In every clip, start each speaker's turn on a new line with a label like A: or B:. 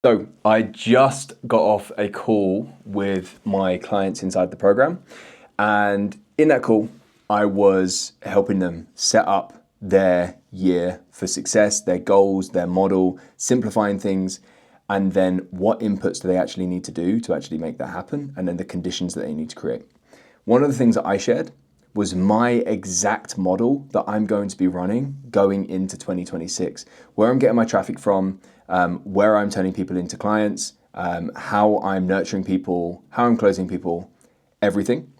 A: So I just got off a call with my clients inside the program. And in that call, I was helping them set up their year for success, their goals, their model, simplifying things, and then what inputs do they actually need to do to actually make that happen, and then the conditions that they need to create. One of the things that I shared was my exact model that I'm going to be running going into 2026, where I'm getting my traffic from, where I'm turning people into clients, how I'm nurturing people, how I'm closing people, everything.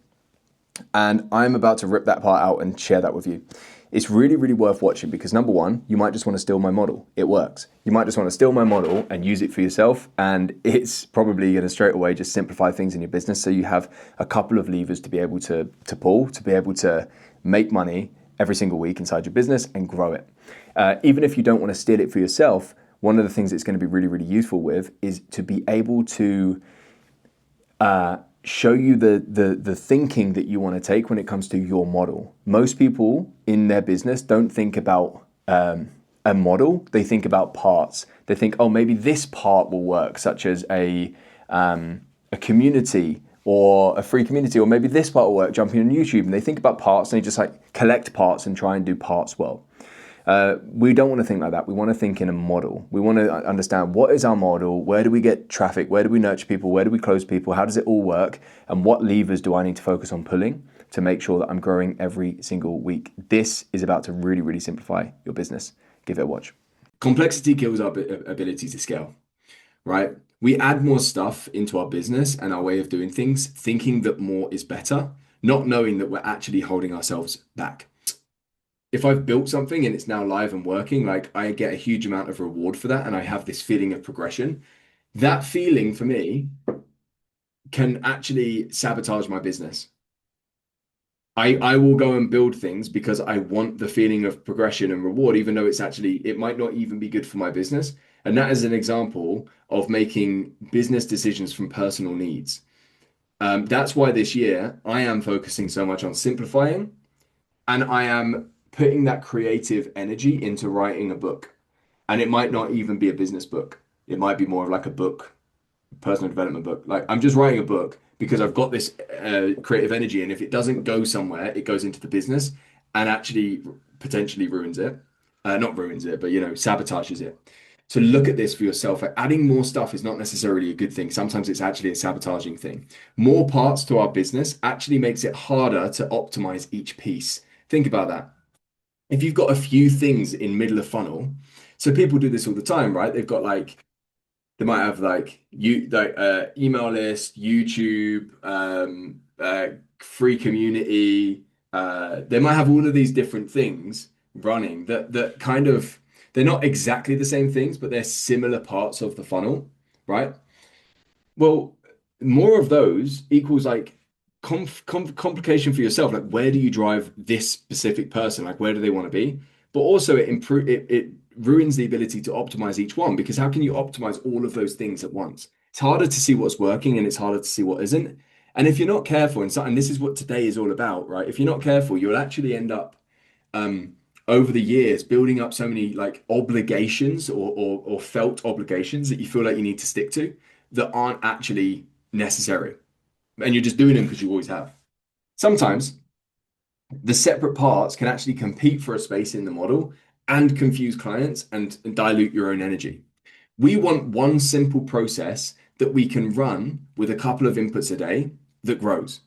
A: And I'm about to rip that part out and share that with you. It's really, really worth watching because number one, you might just want to steal my model. It works. You might just want to steal my model and use it for yourself. And it's probably going to straight away just simplify things in your business. So you have a couple of levers to be able to pull, to be able to make money every single week inside your business and grow it. Even if you don't want to steal it for yourself, one of the things it's going to be really, really useful with is to be able to show you the thinking that you want to take when it comes to your model. Most people in their business don't think about a model. They think about parts. They think, oh, maybe this part will work, such as a community or a free community, or maybe this part will work, jumping on YouTube. And they think about parts and they just like collect parts and try and do parts well. We don't want to think like that. We want to think in a model. We want to understand what is our model, where do we get traffic, where do we nurture people, where do we close people, how does it all work, and what levers do I need to focus on pulling to make sure that I'm growing every single week. This is about to really, really simplify your business. Give it a watch. Complexity kills our ability to scale, right? We add more stuff into our business and our way of doing things, thinking that more is better, not knowing that we're actually holding ourselves back. If I've built something and it's now live and working, like I get a huge amount of reward for that and I have this feeling of progression. That feeling for me can actually sabotage my business. I will go and build things because I want the feeling of progression and reward, even though it might not even be good for my business. And that is an example of making business decisions from personal needs. That's why this year I am focusing so much on simplifying and I am putting that creative energy into writing a book. And it might not even be a business book. It might be more of like a book, personal development book. Like I'm just writing a book because I've got this creative energy, and if it doesn't go somewhere, it goes into the business and actually potentially ruins it. Not ruins it, but sabotages it. So look at this for yourself. Like adding more stuff is not necessarily a good thing. Sometimes it's actually a sabotaging thing. More parts to our business actually makes it harder to optimize each piece. Think about that. If you've got a few things in middle of funnel, so people do this all the time, right? They've got like they might have like email list, YouTube, free community. They might have all of these different things running that kind of they're not exactly the same things, but they're similar parts of the funnel, right? Well, more of those equals like complication for yourself. Like, where do you drive this specific person? Like, where do they want to be? But also, it ruins the ability to optimize each one because how can you optimize all of those things at once? It's harder to see what's working and it's harder to see what isn't. And if you're not careful, and this is what today is all about, right? If you're not careful, you'll actually end up um, over the years building up so many like obligations or felt obligations that you feel like you need to stick to that aren't actually necessary. And you're just doing them because you always have. Sometimes the separate parts can actually compete for a space in the model and confuse clients and dilute your own energy. We want one simple process that we can run with a couple of inputs a day that grows.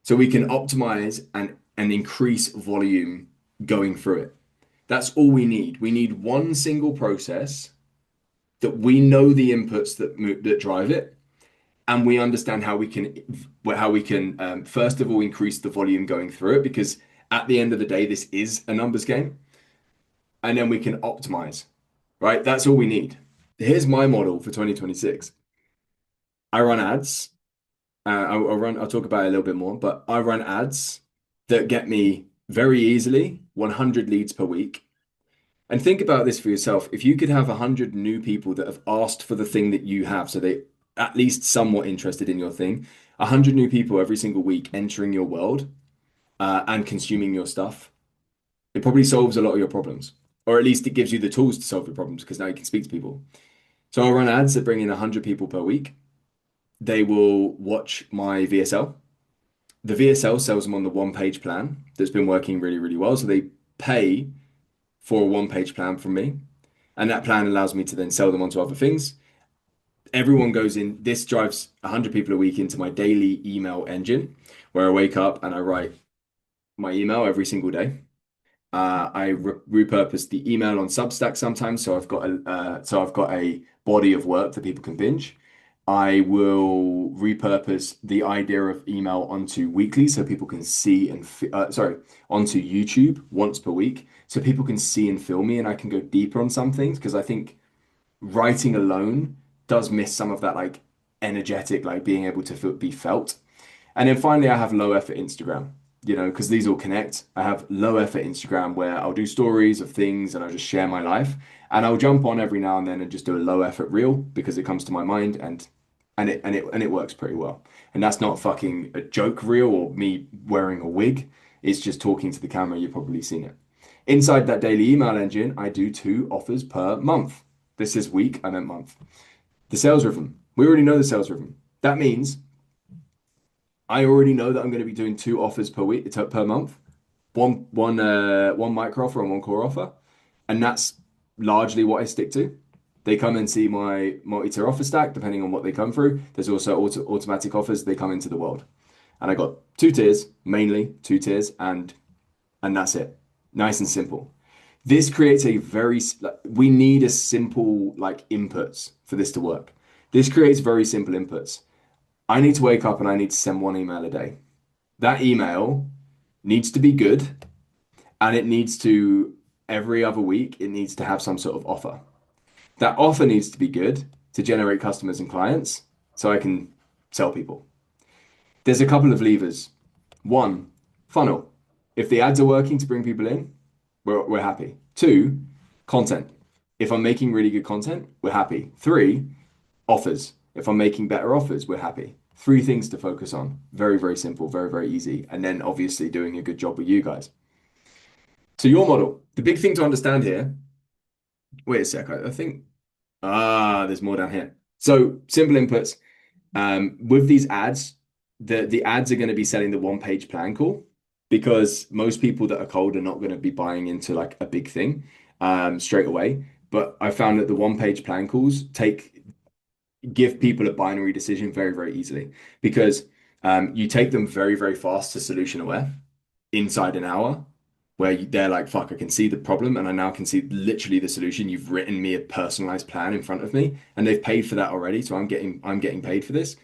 A: So we can optimize and increase volume going through it. That's all we need. We need one single process that we know the inputs that drive it, and we understand how we can first of all increase the volume going through it because at the end of the day this is a numbers game, and then we can optimize, right? That's all we need. Here's my model for 2026. I run ads. I'll talk about it a little bit more, but I run ads that get me very easily 100 leads per week. And think about this for yourself. If you could have 100 new people that have asked for the thing that you have, so they at least somewhat interested in your thing, 100 new people every single week entering your world and consuming your stuff, it probably solves a lot of your problems. Or at least it gives you the tools to solve your problems because now you can speak to people. So I'll run ads that bring in 100 people per week. They will watch my VSL. The VSL sells them on the one page plan that's been working really, really well. So they pay for a one page plan from me. And that plan allows me to then sell them onto other things. Everyone goes in, this drives 100 people a week into my daily email engine where I wake up and I write my email every single day. I repurpose the email on Substack sometimes, so I've got a body of work that people can binge. I will repurpose the idea of email onto weekly, so people can see and onto YouTube once per week, so people can see and feel me, and I can go deeper on some things because I think writing alone does miss some of that like energetic, like being able to be felt. And then finally, I have low effort Instagram, because these all connect. I have low effort Instagram where I'll do stories of things and I'll just share my life. And I'll jump on every now and then and just do a low effort reel because it comes to my mind and it works pretty well. And that's not fucking a joke reel or me wearing a wig. It's just talking to the camera. You've probably seen it. Inside that daily email engine, I do 2 offers per month. This is week, I meant month. The sales rhythm. We already know the sales rhythm. That means I already know that I'm going to be doing 2 offers per week per month, one micro offer and one core offer, and that's largely what I stick to. They come and see my multi-tier offer stack, depending on what they come through. There's also automatic offers. They come into the world, and I got 2 tiers, mainly 2 tiers, and that's it. Nice and simple. This creates we need a simple like inputs for this to work. This creates very simple inputs. I need to wake up and I need to send one email a day. That email needs to be good and it needs to, every other week, it needs to have some sort of offer. That offer needs to be good to generate customers and clients so I can sell people. There's a couple of levers. One, funnel. If the ads are working to bring people in, we're happy. Two, content. If I'm making really good content, we're happy. Three, offers. If I'm making better offers, we're happy. 3 things to focus on. Very, very simple, very, very easy. And then obviously doing a good job with you guys. So your model, the big thing to understand here, wait a sec, I think, there's more down here. So simple inputs. With these ads, the ads are going to be selling the one page plan call because most people that are cold are not going to be buying into like a big thing straight away. But I found that the one page plan calls give people a binary decision very, very easily because you take them very, very fast to solution aware inside an hour where they're like, fuck, I can see the problem and I now can see literally the solution. You've written me a personalized plan in front of me and they've paid for that already. So I'm getting paid for this.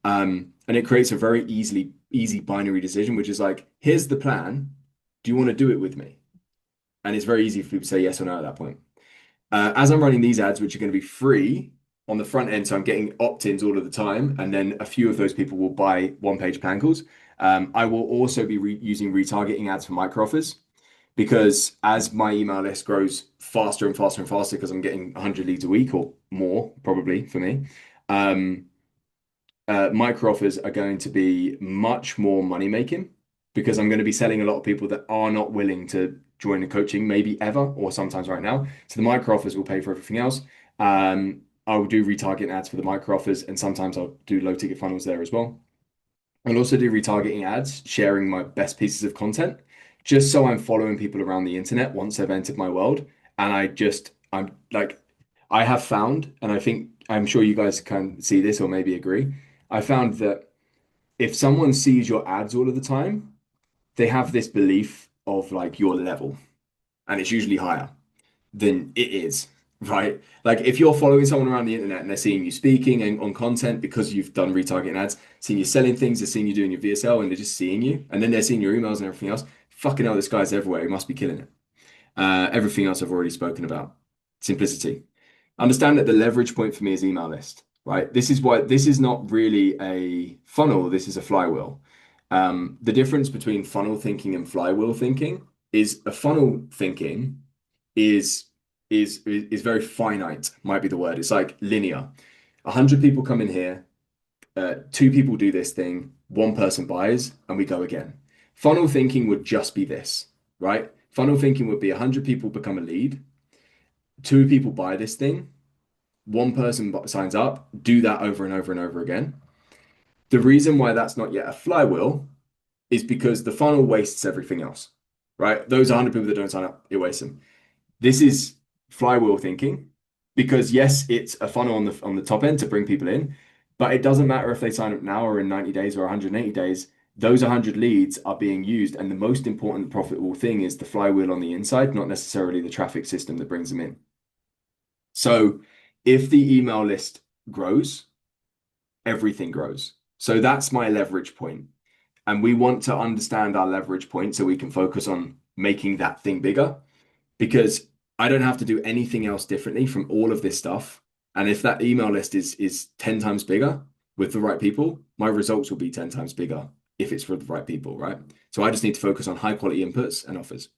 A: And it creates a very easy binary decision, which is like, here's the plan. Do you want to do it with me? And it's very easy for people to say yes or no at that point. As I'm running these ads, which are going to be free on the front end, so I'm getting opt-ins all of the time, and then a few of those people will buy one-page plan calls. I will also be using retargeting ads for micro offers because as my email list grows faster and faster and faster, because I'm getting 100 leads a week or more, probably for me, micro offers are going to be much more money making because I'm going to be selling a lot of people that are not willing to join the coaching, maybe ever, or sometimes right now. So the micro offers will pay for everything else. I will do retargeting ads for the micro offers, and sometimes I'll do low ticket funnels there as well. I'll also do retargeting ads, sharing my best pieces of content, just so I'm following people around the internet once they've entered my world. And I'm like, I have found, and I think I'm sure you guys can see this or maybe agree. I found that if someone sees your ads all of the time, they have this belief of like your level, and it's usually higher than it is, right? Like if you're following someone around the internet and they're seeing you speaking and on content because you've done retargeting ads, seeing you selling things, they're seeing you doing your VSL, and they're just seeing you, and then they're seeing your emails and everything else. Fucking hell, this guy's everywhere. He must be killing it. Everything else I've already spoken about. Simplicity. Understand that the leverage point for me is email list, right? This is why this is not really a funnel, this is a flywheel. The difference between funnel thinking and flywheel thinking is a funnel thinking is is very finite, might be the word. It's like linear. 100 people come in here, 2 people do this thing, 1 person buys, and we go again. Funnel thinking would just be this, right? Funnel thinking would be 100 people become a lead, 2 people buy this thing, one person signs up, do that over and over and over again. The reason why that's not yet a flywheel is because the funnel wastes everything else, right? Those 100 people that don't sign up, it wastes them. This is flywheel thinking because yes, it's a funnel on the top end to bring people in, but it doesn't matter if they sign up now or in 90 days or 180 days. Those 100 leads are being used, and the most important profitable thing is the flywheel on the inside, not necessarily the traffic system that brings them in. So if the email list grows, everything grows. So that's my leverage point. And we want to understand our leverage point so we can focus on making that thing bigger because I don't have to do anything else differently from all of this stuff. And if that email list is 10 times bigger with the right people, my results will be 10 times bigger if it's for the right people, right? So I just need to focus on high quality inputs and offers.